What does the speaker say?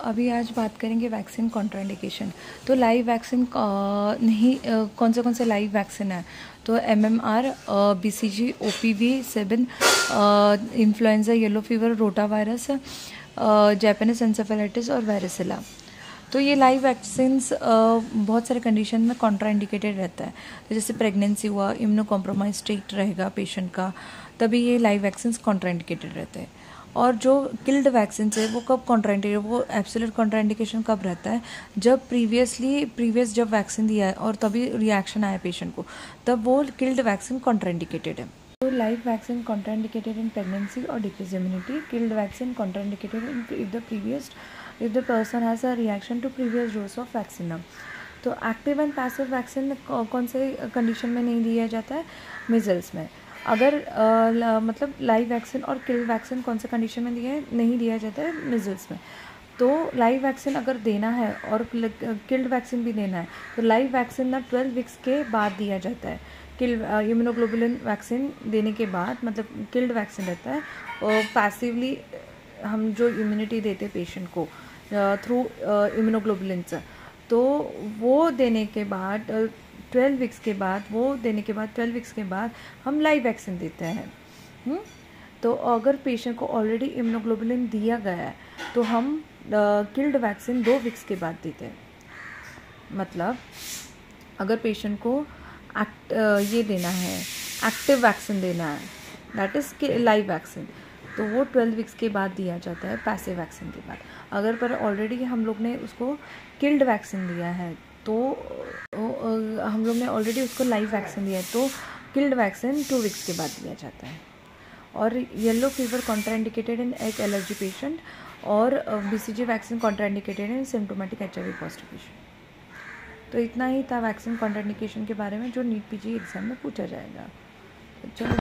अभी आज बात करेंगे वैक्सीन कॉन्ट्राइंडिकेशन। तो लाइव वैक्सीन नहीं, कौन से लाइव वैक्सीन है? तो MMR, BCG, OPV, 7, influenza, yellow fever, rota virus, Japanese encephalitis और वायरिसिला। तो ये लाइव वैक्सीन्स बहुत सारे कंडीशन में कॉन्ट्राइंडिकेटेड रहता है। तो जैसे प्रेगनेंसी हुआ, इम्यूनो कॉम्प्रोमाइज स्टेट रहेगा पेशेंट का, तभी ये लाइव वैक्सीन्स कॉन्ट्राइंडिकेटेड रहते हैं। और जो किल्ड वैक्सीन है वो कब कॉन्ट्राइंडिकेटेड, वो एब्सोल्यूट कॉन्ट्राइंडिकेशन कब रहता है? जब प्रीवियस जब वैक्सीन दिया है और तभी रिएक्शन आया पेशेंट को, तब वो किल्ड वैक्सीन कॉन्ट्राइंडिकेटेड है। तो live vaccine contraindicated in pregnancy और decrease immunity, killed vaccine contraindicated if the person has a reaction to previous dose of vaccinum। तो एक्टिव एंड पैसिव वैक्सीन कौन से कंडीशन में नहीं दिया जाता है? मिजल्स में। अगर मतलब लाइव वैक्सीन और किल्ड वैक्सीन कौन से कंडीशन में नहीं दिया जाता है? मिजल्स में। तो लाइव वैक्सीन अगर देना है और किल्ड वैक्सीन भी देना है तो लाइव वैक्सीन ना 12 वीक्स के बाद दिया जाता है। किल्ड इम्यूनोग्लोबुलिन वैक्सीन देने के बाद, मतलब किल्ड वैक्सीन रहता है, और पैसिवली हम जो इम्यूनिटी देते पेशेंट को थ्रू इम्यूनोग्लोबुलिन, तो वो देने के बाद 12 वीक्स के बाद, 12 वीक्स के बाद हम लाइव वैक्सीन देते हैं। तो अगर पेशेंट को ऑलरेडी इम्यूनोग्लोबुलिन दिया गया है तो हम किल्ड वैक्सीन 2 वीक्स के बाद देते हैं। मतलब अगर पेशेंट को ये देना है, एक्टिव वैक्सीन देना है, दैट इज़ लाइव वैक्सीन, तो वो 12 वीक्स के बाद दिया जाता है पैसिव वैक्सीन के बाद। अगर पर ऑलरेडी हम लोग ने उसको किल्ड वैक्सीन दिया है तो हम लोग ने ऑलरेडी उसको लाइव वैक्सीन दिया है तो किल्ड वैक्सीन 2 वीक्स के बाद दिया जाता है। और yellow fever contraindicated in egg allergy patient, और BCG वैक्सीन कॉन्ट्राइंडिकेटेड इन सिम्टोमेटिक HIV पॉजिटिव पेशेंट। तो इतना ही था वैक्सीन कॉन्ट्राइंडिकेशन के बारे में जो नीट PG एग्जाम में पूछा जाएगा। चलो।